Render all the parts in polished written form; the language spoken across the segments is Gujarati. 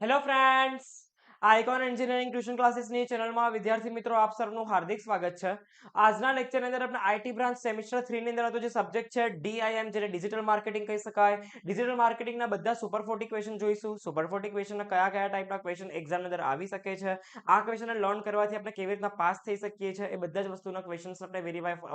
Hello friends, Icon Engineering tuition ક્લાસીસની ચેનલમાં વિદ્યાર્થી મિત્રો આપ સૌનું હાર્દિક સ્વાગત છે. આજના લેક્ચરની અંદર આપણે આઈટી બ્રાન્ચ સેમિસ્ટર 3 ની અંદર હતો જે સબ્જેક્ટ છે ડીઆઈએમ, જેને ડિજિટલ માર્કેટિંગ કહી શકાય. ડિજિટલ માર્કેટિંગના બધા સુપર 40 ક્વેશ્ચન જોઈશું. સુપર 40 ક્વેશ્ચનના કયા કયા ટાઈપના ક્વેશ્ચન એક્ઝામની અંદર આવી શકે છે, આ ક્વેશ્ચનને લર્ન કરવાથી આપણે કેવી રીતના પાસ થઈ શકીએ છીએ, એ બધા જ વસ્તુના ક્વેશ્ચન્સ આપણે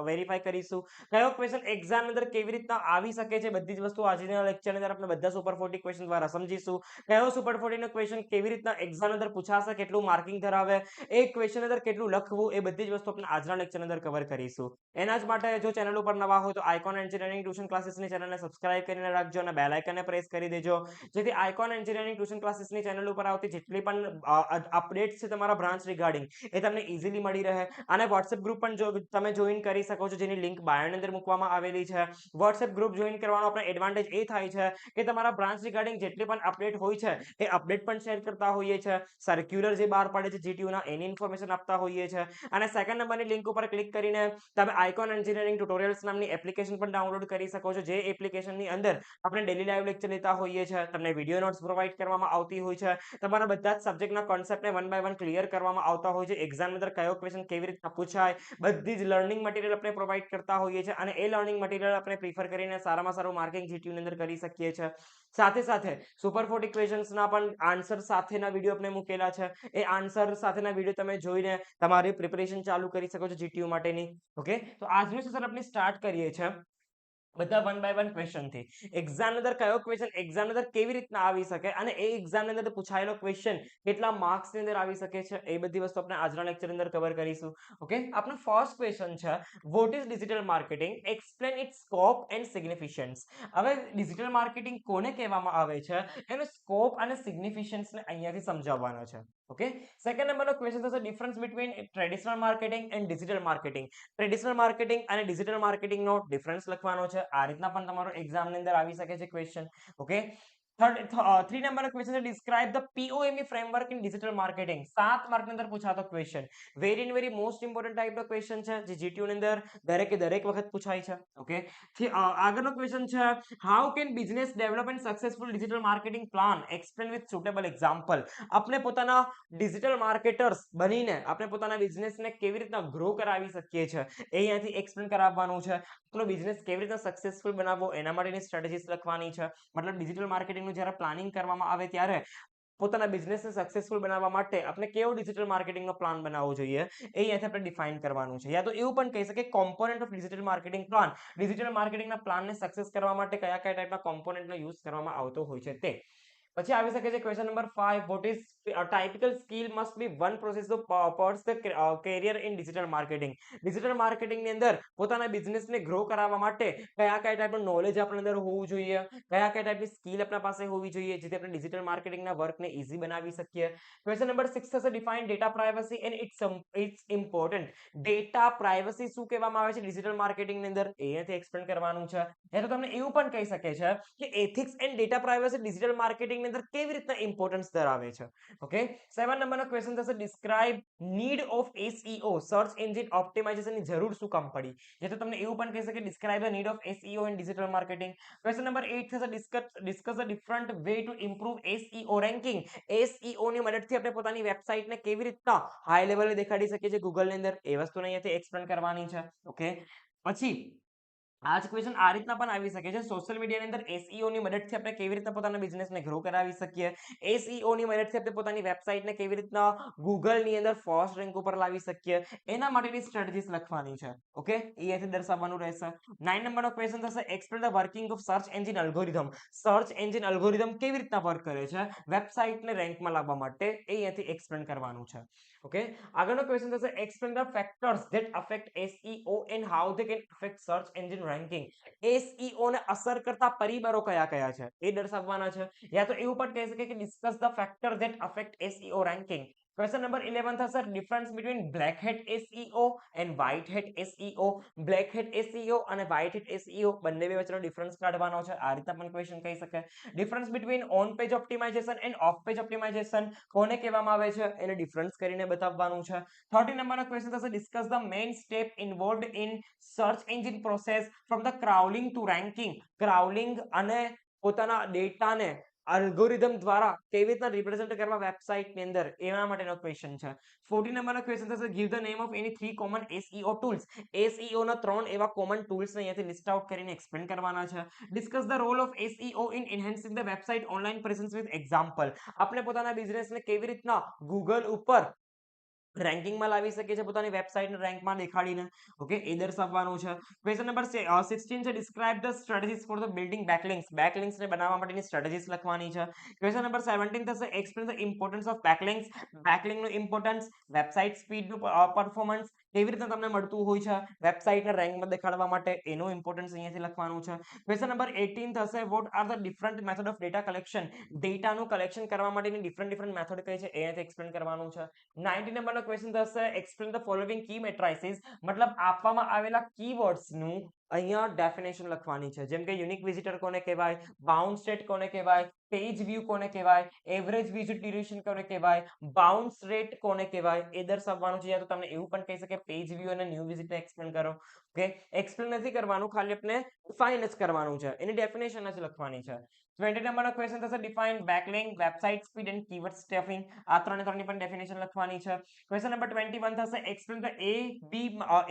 વેરીફાઈ કરીશું. કયો ક્વેશ્ચન એક્ઝામની અંદર કેવી રીતના આવી શકે છે, બધી જ વસ્તુ આજના લેક્ચરની અંદર આપણે બધા સુપર 40 ક્વેશ્ચન દ્વારા સમજીશું. કયો સુપર 40 નો ક્વેશ્ચન કેવી રીતના એક્ઝામ અંદર પૂછાશે, કેટલું માર્કિંગ ધરાવે, એક ક્વેશ્ચન અંદર કેટલું લખવું, એ બધી જ વસ્તુ આપણે આજના લેક્ચર અંદર કવર કરીશું. એના જ માટે જો ચેનલ ઉપર નવા હોય તો આઇકોન એન્જિનિયરિંગ ટ્યુશન ક્લાસીસની ચેનલને સબસ્ક્રાઇબ કરીને રાખજો અને બેલ આઇકનને પ્રેસ કરી દેજો, જેથી આઇકોન એન્જિનિયરિંગ ટ્યુશન ક્લાસીસની ચેનલ ઉપર આવતી જેટલી પણ અપડેટ્સ છે તમારા બ્રાન્ચ રિગાર્ડિંગ, એ તમને ઇઝીલી મળી રહે. અને વોટ્સએપ ગ્રુપ પણ તમે જોઈન કરી શકો છો, જેની લિંક બાયોની અંદર મૂકવામાં આવેલી છે. વોટ્સએપ ગ્રુપ જોઈન કરવાનો આપણે એડવાન્ટેજ એ થાય છે કે તમારા બ્રાન્ચ રિગાર્ડિંગ જેટલી પણ અપડેટ હોય છે એ અપડેટ પણ શેર કરતા હોઈએ છે. સર્ક્યુલર જે બહાર પડે છે જીટીયુના, એની ઇન્ફોર્મેશન આપતા હોઈએ છે. અને સેકન્ડ નંબરની લિંક ઉપર ક્લિક કરીને તમે આઇકોન એન્જિનિયરિંગ ટ્યુટોરિયલ્સ નામની એપ્લિકેશન પણ ડાઉનલોડ કરી શકો છો, જે એપ્લિકેશનની અંદર આપણે ડેલી લાઈવ લેક્ચર લેતા હોઈએ છીએ. તમને વિડીયો નોટ્સ પ્રોવાઈડ કરવામાં આવતી હોય છે. તમારા બધા જ સબ્જેક્ટના કોન્સેપ્ટને વન બાય વન ક્લિયર કરવામાં આવતા હોય છે. એક્ઝામ અંદર કયો ક્વેશ્ચન કેવી રીતના પૂછાય, બધી જ લર્નિંગ મટીરિયલ આપણે પ્રોવાઈડ કરતા હોઈએ છીએ. અને એ લર્નિંગ મટીરિયલ આપણે પ્રિફર કરીને સારામાં સારું માર્કિંગ જીટીયુની અંદર કરી શકીએ છીએ. સાથે સાથે સુપર 40 ક્વેશ્ચન્સના પણ આન્સર સાથેના વિડીયો આપણે મૂકેલા છે. એ આન્સર સાથેના વિડીયો તમે જોઈને તમારી પ્રિપેરેશન ચાલુ કરી શકો છો જીટીયુ માટેની. ઓકે, તો આજનું સેશન આપણે સ્ટાર્ટ કરીએ છીએ બધા વન બાય વન ક્વેશ્ચન થી. એક્ઝામ અંદર કયો ક્વેશ્ચન એક્ઝામ અંદર કેવી રીતના આવી શકે અને એ એક્ઝામ અંદર પૂછાયેલો ક્વેશ્ચન કેટલા માર્ક્સ ની અંદર આવી શકે છે, એ બધી વસ્તુ આપણે આજના લેક્ચર અંદર કવર કરીશું. ઓકે, આપણો ફર્સ્ટ ક્વેશ્ચન છે, what is digital marketing, explain its scope and significance. હવે ડિજિટલ માર્કેટિંગ કોને કહેવામાં આવે છે, એનો સ્કોપ અને સિગ્નિફિકન્સ ને અહીંયાથી સમજાવવાનો છે. ઓકે, સેકન્ડ નંબરનો ક્વેશ્ચન થશે difference between traditional marketing and digital marketing. Traditional marketing અને ડિજિટલ માર્કેટિંગનો ડિફરન્સ લખવાનો છે. આ રીતના પણ તમારો એક્ઝામની અંદર આવી શકે છે ક્વેશ્ચન. ઓકે, થ્રી નંબરનો ક્વેશ્ચન છે, describe the POME framework in digital marketing. 7 માર્કની અંદર પૂછાતો ક્વેશ્ચન, વેરી મોસ્ટ ઇમ્પોર્ટન્ટ ટાઈપનો ક્વેશ્ચન છે, જે જીટીયુ ની અંદર દરેક વખત પૂછાય છે. ઓકે, આગળનો ક્વેશ્ચન છે, how can business develop and successful digital marketing plan, explain with suitable example. આપણે પોતાના ડિજિટલ માર્કેટર્સ બનીને આપણે પોતાના બિઝનેસને કેવી રીતના ગ્રો કરાવી શકીએ છીએ, એ અહીંયાથી એક્સપ્લેન કરાવવાનું છે. આપણો બિઝનેસ કેવી રીતે સક્સેસફુલ બનાવવો, એના માટેની સ્ટ્રેટેજીસ લખવાની છે. મતલબ ડિજિટલ માર્કેટિંગનું જ્યારે પ્લાનિંગ કરવામાં આવે ત્યારે પોતાના બિઝનેસને સક્સેસફુલ બનાવવા માટે આપણે કેવો ડિજિટલ માર્કેટિંગનો પ્લાન બનાવવો જોઈએ, એ અહીંયાથી આપણે ડિફાઇન કરવાનું છે. યા તો એવું પણ કહી શકીએ component of digital marketing plan, digital માર્કેટિંગના પ્લાનને સક્સેસ કરવા માટે કયા કયા ટાઈપના કોમ્પોનન્ટનો યુઝ કરવામાં આવતો હોય છે તે. પછી આવી શકે છે question number 5, what is typical skill must be one process to pursue the career in digital marketing. Digital માર્કેટિંગની અંદર પોતાના બિઝનેસને ગ્રો કરાવવા માટે કયા કયા ટાઈપનું નોલેજ આપણા અંદર હોવું જોઈએ, કયા કયા ટાઈપની સ્કિલ આપણા પાસે હોવી જોઈએ, જેથી આપણે ડિજિટલ માર્કેટિંગના વર્કને ઈઝી બનાવી શકીએ. ક્વેશ્ચન નંબર 6 થશે, define data privacy and it's important. Data privacy શું કહેવામાં આવે છે ડિજિટલ માર્કેટિંગની અંદર, અહીંયાથી એક્સપ્લેન કરવાનું છે. યા તો તમને એવું પણ કહી શકે છે કે ethics and data privacy digital માર્કેટિંગની અંદર કેવી રીતના ઇમ્પોર્ટન્સ ધરાવે છે. ઓકે, 7 નંબરનો ક્વેશ્ચન થશે, describe need of SEO, search engine ઓપ્ટિમાઇઝેશનની જરૂર શું કામ પડી. જે તો તમને એવું પણ કહી શકે, describe the need of SEO in digital marketing. Question number 8 થશે, discuss the different way to improve SEO ranking. SEO ની મદદથી આપણે પોતાની વેબસાઇટને કેવી રીતના હાઈ લેવલે દેખાડી શકીએ છીએ ગૂગલની અંદર, એ વસ્તુને અહીંયાથી એક્સપ્લેન કરવાની છે. ઓકે, પછી આ જ ક્વેશ્ચન આ રીતના પણ આવી શકે છે, સોશિયલ મીડિયાની અંદર એસઈઓ ની મદદથી આપણે કેવી રીતના પોતાના બિઝનેસને ગ્રો કરાવી શકીએ, એસઈઓ ની મદદથી આપણે પોતાની વેબસાઇટને કેવી રીતના ગૂગલની અંદર ફર્સ્ટ રેન્ક ઉપર લાવી શકીએ, એના માટેની સ્ટ્રેટેજીસ લખવાની છે. ઓકે, અહીંયાથી દર્શાવવાનું રહેશે. 9 નંબરનો ક્વેશ્ચન થશે, explain the working of search engine algorithm. Search engine algorithm કેવી રીતના વર્ક કરે છે વેબસાઇટને રેન્કમાં લાવવા માટે, એ અહીંયાથી એક્સપ્લેન કરવાનું છે. ઓકે, આગળનો ક્વેશ્ચન થશે, explain the factors that affect SEO and how they can affect search engine ranking. SEO ને અસર કરતા પરિબળો કયા કયા છે એ દર્શાવવાના છે. યા તો એવું પણ કહી શકે કે discuss the factor that affect SEO ranking. Question number 11 થશે, difference between black hat SEO and white hat SEO. Black hat SEO અને વ્હાઇટ હેટ એસઈઓ બંને વચ્ચેનો ડિફરન્સ કાઢવાનો છે. આ રીતે પણ ક્વેશ્ચન કહી શકે. Difference between on page optimization and off page optimization કોને કહેવામાં આવે છે, એને ડિફરન્સ કરીને બતાવવાનું છે. 30 નંબરનો ક્વેશ્ચન થશે, discuss the main step involved in search engine process from the crawling to ranking. Crawling અને પોતાના ડેટાને અલ્ગોરિધમ દ્વારા કેવી રીતના રિપ્રેઝન્ટ કરવા વેબસાઇટની અંદર એના માટેનો ક્વેશ્ચન છે. 14 નંબરનો ક્વેશ્ચન થશે give the name of any 3 common SEO tools. SEO ના 3 એવા કોમન ટૂલ્સ ને અહીંયાથી લિસ્ટ આઉટ કરીને એક્સપ્લેન કરવાના છે. Discuss the role of SEO in enhancing the website online presence with example. આપણે પોતાના બિઝનેસને કેવી રીતના ગૂગલ ઉપર રેન્કિંગમાં લાવી શકીએ છીએ પોતાની વેબસાઇટને રેન્કમાં દેખાડીને. ઓકે, એ દર્શાવવાનું છે. ક્વેશ્ચન નંબર 16 છે describe the strategies for the building backlinks. બેકલિંક્સને બનાવવા માટેની સ્ટ્રેટેજીસ લખવાની છે. ક્વેશ્ચન નંબર 17 થશે explain the importance of backlinks. બેકલિંકનું ઇમ્પોર્ટન્સ, વેબસાઇટ સ્પીડનું પરફોર્મન્સ કેવી રીતે તમને મળતું હોય છે વેબસાઇટને રેન્કમાં દેખાડવા માટે એનું ઇમ્પોર્ટન્સ અહીંયાથી લખવાનું છે. ક્વેશ્ચન નંબર 18 થશે what are the different method of data collection. ડેટાનું કલેક્શન કરવા માટેની ડિફરન્ટ મેથડ કઈ છે એ અહીંયાથી એક્સપ્લેન કરવાનું છે. 19 નંબરનો ક્વેશ્ચન થશે explain the following key metrics. મતલબ આપવામાં આવેલા કીવર્ડ્સનું અહીંયા ડેફિનેશન લખવાની છે. જેમ કે યુનિક વિઝિટર કોને કહેવાય, બાઉન્સ રેટ કોને કહેવાય, પેજ વ્યૂ કોને કહેવાય, એવરેજ વિઝિટ ડ્યુરેશન કોને કહેવાય, બાઉન્સ રેટ કોને કહેવાય એ દર્શાવવાનું છે. યા તો તમને એવું પણ કહી શકે પેજ વ્યૂ અને ન્યૂ વિઝિટ એક્સપ્લેન કરો. ઓકે, એક્સપ્લેન નથી કરવાનું, ખાલી આપણે ડિફાઇન જ કરવાનું છે, એની ડેફિનેશન જ લખવાની છે. 20 નંબરનો ક્વેશ્ચન થશે define backlink, website speed and keyword stuffing. આ ત્રણની પણ ડેફિનેશન લખવાની છે. ક્વેશ્ચન નંબર 21 થશે explain the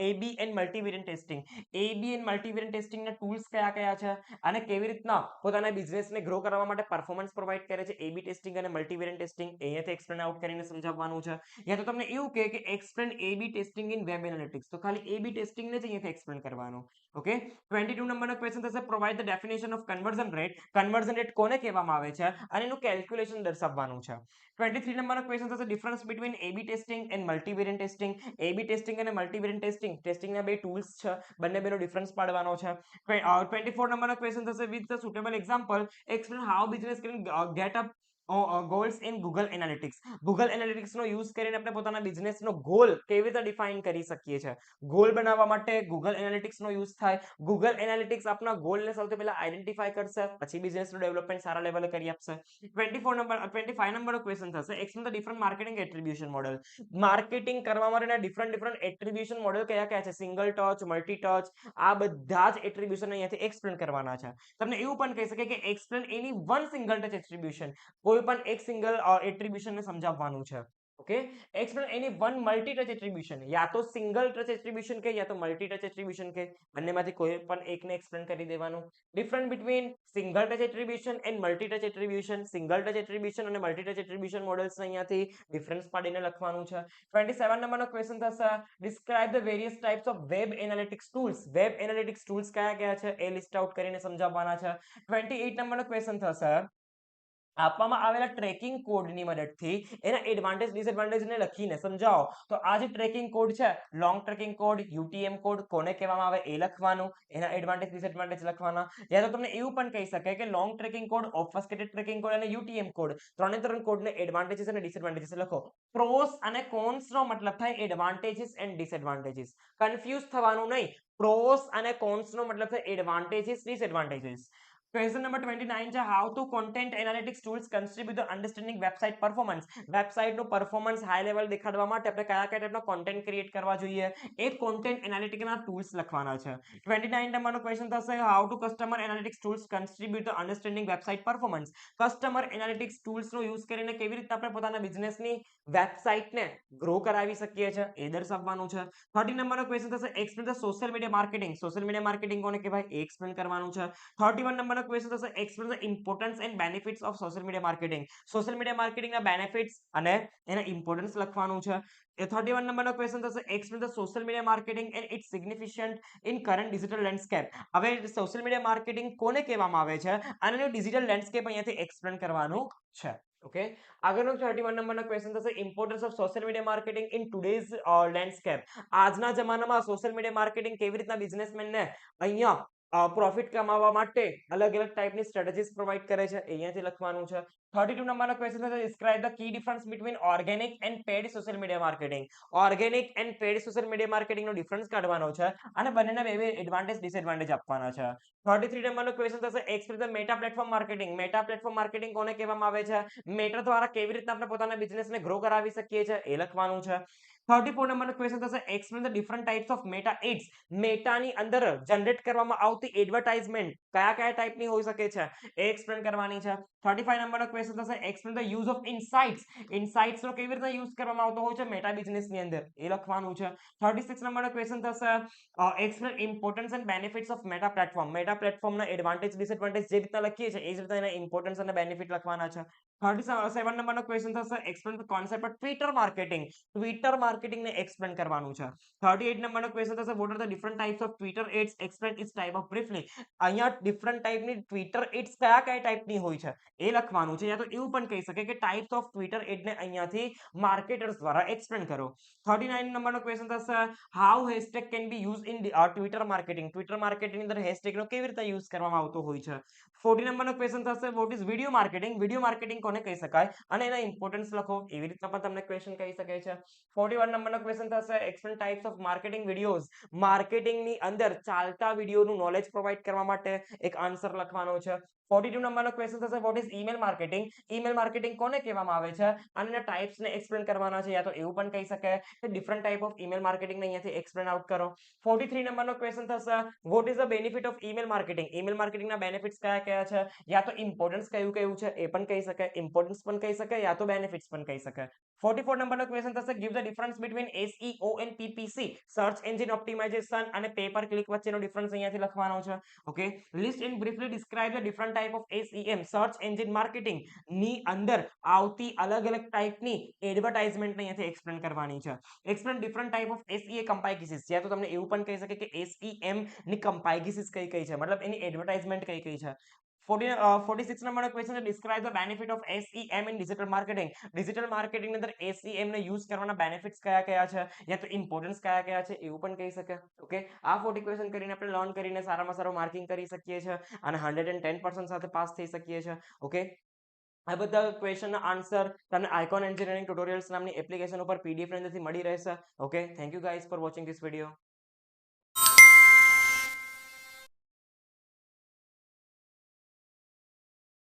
AB and multivariant testing. AB and multivariant ટેસ્ટિંગના ટૂલ્સ કયા કયા છે અને કેવી રીતના પોતાના બિઝનેસને ગ્રો કરવા માટે પરફોર્મન્સ પ્રોવાઈડ કરે છે AB ટેસ્ટિંગ અને મલ્ટીવેરિયન્ટ ટેસ્ટિંગ અહીંયાથી એક્સપ્લેન આઉટ કરીને સમજાવવાનું છે. યા તો તમને એવું કહે કે explain AB testing in web analytics, તો ખાલી AB ટેસ્ટિંગ ને જ અહીંયાથી એક્સપ્લેન કરવાનું. ઓકે, 22 નંબરનો ક્વેશ્ચન થશે provide the definition of conversion rate. Conversion rate કોને કહેવામાં આવે છે અને એનું કેલ્ક્યુલેશન દર્શાવવાનું છે. 23 નંબરનો ક્વેશ્ચન થશે difference between AB testing and multivariant testing. AB testing અને મલ્ટીવેરિયન્ટ ટેસ્ટિંગના બે ટૂલ્સ છે, બેનો ડિફરન્સ પાડવાનો છે. 24 નંબરનો ક્વેશ્ચન થશે with the suitable example explain how business can get up goals in Google Analytics. Google એનાલિટિક્સનો યુઝ કરીને આપણે પોતાના બિઝનેસનો ગોલ કેવી રીતે ડિફાઇન કરી શકીએ છીએ. ગોલ બનાવવા માટે ગૂગલ એનાલિટિક્સનો યુઝ થાય. ગૂગલ એનાલિટિક્સ આપના ગોલને સૌથી પહેલા આઈડેન્ટિફાઈ કરશે, પછી બિઝનેસનું ડેવલપમેન્ટ સારા લેવલે કરી આપશે. 25 નંબરનો ક્વેશ્ચન થશે explain the different marketing attribution model. Marketing કરવા માટેના ડિફરન્ટ એટ્રીબ્યુશન મોડલ કયા કયા છે, સિંગલ ટચ, મલ્ટી ટચ, આ બધા જ એટ્રીબ્યુશન અહીંયાથી એક્સપ્લેન કરવાના છે. તમને એવું પણ કહી શકે કે એક્સપ્લેન એની વન સિંગલ ટચ એટ્રીબ્યુશન, કોઈ પણ એક સિંગલ એટ્રીબ્યુશનને સમજાવવાનું છે. ઓકે, એક્સપ્લેન એની વન મલ્ટી ટચ એટ્રીબ્યુશન, યા તો સિંગલ ટચ એટ્રીબ્યુશન કે યા તો મલ્ટી ટચ એટ્રીબ્યુશન કે બંનેમાંથી કોઈ પણ એકને એક્સપ્લેન કરી દેવાનું. Different between single touch attribution and multi touch attribution. Single touch attribution અને મલ્ટી ટચ એટ્રીબ્યુશન મોડલ્સ અહીંયાથી ડિફરન્સ પાડીને લખવાનું છે. 27 નંબરનો ક્વેશ્ચન થશે describe the various types of web analytics tools. Web analytics tools કયા કયા છે એ લિસ્ટ આઉટ કરીને સમજાવવાના છે. 28 નંબરનો ક્વેશ્ચન થશે આપવામાં આવેલા ટ્રેકિંગ કોડની મદદથી એના એડવાન્ટેજ ડિસએડવાન્ટેજને લખીને સમજાવો. તો આ જે ટ્રેકિંગ કોડ છે, long tracking code, UTM code કોને કહેવામાં આવે એ લખવાનું, એના એડવાન્ટેજ ડિસએડવાન્ટેજ લખવાના. યા તો તમને એવું પણ કહી શકાય કે long tracking code, obfuscated tracking code અને UTM કોડ, ત્રણ કોડને એડવાન્ટેજીસ અને ડિસએડવાન્ટેજીસ લખો. પ્રોસ અને કોન્સનો મતલબ થાય એડવાન્ટેજીસ એન્ડ ડિસએડવાન્ટેજીસ. કન્ફ્યુઝ થવાનું નહીં. પ્રોસ અને કોન્સનો મતલબ થાય એડવાન્ટેજીસ, ડિસએડવાન્ટેજીસ. ક્વેશ્ચન નંબર 29 છે how to content analytics tools contribute to understanding website performance. વેબસાઇટનું પરફોર્મન્સ હાઈ લેવલ દેખાડવા માટે આપણે કયા કયા ટાઈપના કોન્ટેન્ટ ક્રિએટ કરવા જોઈએ એ કોન્ટેન્ટ એનાલિટિક્સના ટૂલ્સ લખવાના છે. 29 નંબરનો ક્વેશ્ચન થશે how to customer analytics tools contribute to understanding website performance. Customer analytics ટૂલ્સનો યુઝ કરીને કેવી રીતે આપણે પોતાના બિઝનેસની વેબસાઇટને ગ્રો કરાવી શકીએ છીએ એ દર્શાવવાનું છે. 30 નંબરનો ક્વેશ્ચન થશે એક્સપ્લેન ધ સોશિયલ મીડિયા માર્કેટિંગ. સોશિયલ મીડિયા માર્કેટિંગ કોને કહેવાય એ એક્સપ્લેન કરવાનું છે. 31 નંબરનો ક્વેશ્ચન થશે explain the importance and benefits of social media માર્કેટિંગ. સોશિયલ મીડિયા માર્કેટિંગના બેનિફિટ્સ અને એના ઇમ્પોર્ટન્સ લખવાનું છે. 31 નંબરનો ક્વેશ્ચન થશે explain the social media marketing and its significant in current digital landscape. હવે સોશિયલ મીડિયા માર્કેટિંગ કોને કહેવામાં આવે છે અને એનું ડિજિટલ લેન્ડસ્કેપ અહીંયાથી એક્સપ્લેન કરવાનું છે. ઓકે, આગળનો 31 નંબરનો ક્વેશ્ચન થશે importance of social media marketing in today's landscape. આજના જમાનામાં સોશિયલ મીડિયા માર્કેટિંગ કેવી રીતના બિઝનેસમેનને અહીંયા પ્રોફિટ કમાવા માટે અલગ અલગ ટાઈપની સ્ટ્રેટેજીસ પ્રોવાઈડ કરે છે અહીંયાથી લખવાનું છે. 32 નંબરનો ક્વેશ્ચન છે describe the key difference between organic and paid social media marketing. Organic and paid social media માર્કેટિંગનો ડિફરન્સ કાઢવાનો છે અને બંનેના બે એડવાન્ટેજ ડિસએડવાન્ટેજ આપવાના છે. 33 નંબરનો ક્વેશ્ચન થશે explain the meta platform marketing. Meta platform marketing કોને કહેવામાં આવે છે, મેટા દ્વારા કેવી રીતના આપણે પોતાના બિઝનેસને ગ્રો કરાવી શકીએ છીએ એ લખવાનું છે. 34 નંબરનો ક્વેશ્ચન થશે explain the different types of Meta ads. મેટાની અંદર જનરેટ કરવામાં આવતી એડવર્ટાઇઝમેન્ટ કયા કયા ટાઈપની હોઈ શકે છે એ એક્સપ્લેન કરવાની છે. 35 નંબરનો ક્વેશ્ચન થશે એક્સપ્લેન ધ યુઝ ઓફ ઇનસાઇટ્સ. ઇનસાઇટ્સનો કેવી રીતે યુઝ કરવામાં આવતો હોય છે મેટા બિઝનેસની અંદર એ લખવાનું છે. 36 નંબરનો ક્વેશ્ચન થશે explain importance and benefits of Meta platform. Meta પ્લેટફોર્મના એડવાન્ટેજ ડિસએડવાન્ટેજ જે રીતના લખીએ છીએ એ જ રીતના એના ઇમ્પોર્ટન્સ અને બેનિફિટ લખવાના છે. 37 નંબરનો ક્વેશ્ચન થશે explain the concept of Twitter marketing. Twitter માર્કેટિંગને એક્સપ્લેન કરવાનું છે. 38 નંબરનો ક્વેશ્ચન થશે what are the different types of Twitter ads explain its type of briefly. અહીંયા ડિફરન્ટ ટાઈપની ટ્વિટર એડ્સ કયા કયા ટાઈપની હોય છે એ લખવાનું છે. યા તો એવું પણ કહી શકે કે ટાઈપ્સ ઓફ ટ્વિટર એડને અહીંયાથી માર્કેટર્સ દ્વારા એક્સપ્લેન કરો. 39 નંબરનો ક્વેશ્ચન થશે how hashtag can be use in Twitter marketing. Twitter marketing અંદર હેશટેગનો કેવી રીતે યુઝ કરવામાં આવતો હોય છે. 40 નંબરનો ક્વેશ્ચન થશે what is video marketing. Video marketing કોને કહી શકાય અને એના ઇમ્પોર્ટન્સ લખો. એવી રીતના પણ તમને ક્વેશ્ચન કહી શકે છે. 41 નંબરનો ક્વેશ્ચન થશે explain types of marketing videos. માર્કેટિંગની અંદર ચાલતા વિડિયોનું નોલેજ પ્રોવાઈડ કરવા માટે એક આન્સર લખવાનો છે. 42 નંબરનો ક્વેશ્ચન થશે what is email marketing. Email marketing કોને કહેવામાં આવે છે અને એના ટાઇપ્સને એક્સપ્લેન કરવાના છે. યા તો એવું પણ કહી શકાય કે ડિફરન્ટ ટાઈપ ઓફ ઈમેલ માર્કેટિંગને અહીંયાથી એક્સપ્લેન આઉટ કરો. 43 નંબરનો ક્વેશ્ચન થશે what is the benefit of email marketing. Email માર્કેટિંગના બેનિફિટ્સ કયા કયા છે યા તો ઇમ્પોર્ટન્સ કયું કયું છે એ પણ કહી શકાય. ઇમ્પોર્ટન્સ પણ કહી શકાય યા તો બેનિફિટ્સ પણ કહી શકાય. 44 નંબરનો ક્વેશ્ચન થશે give the difference between SEO and PPC. Search engine optimization અને પે પર ક્લિક વચ્ચેનો ડિફરન્સ અહીંયાથી લખવાનો છે. Okay, list and briefly describe the different type of SEM search engine marketing ની અંદર આવતી અલગ અલગ ટાઈપની એડવર્ટાઇઝમેન્ટ અહીંયાથી એક્સપ્લેન કરવાની છે. Explain different type of SEA કમ્પાઇગીસીસ. યા તો તમને એવું પણ કહી શકે કે SEM ની કમ્પાઇગીસીસ કઈ કઈ છે મતલબ એની એડવર્ટાઇઝમેન્ટ કઈ કઈ છે. 46 નંબરનો ક્વેશ્ચન છે describe the benefit of SEM in digital marketing. Digital marketing ની અંદર SEM ને યુઝ કરવાના બેનિફિટ્સ કયા કયા છે યા તો ઇમ્પોર્ટન્સ કયા કયા છે એવું પણ કહી શકે. ઓકે, આ 40 ક્વેશ્ચન કરીને આપણે લર્ન કરીને સારામાં સારું માર્કિંગ કરી શકીએ છીએ અને 110% સાથે પાસ થઈ શકીએ છીએ. ઓકે, આ બધા ક્વેશ્ચનના આન્સર તમને આઇકોન એન્જિનિયરિંગ ટ્યુટોરિયલ્સ નામની એપ્લિકેશન ઉપર PDF ની અંદરથી મળી રહેશે. Okay, thank you guys for watching this video.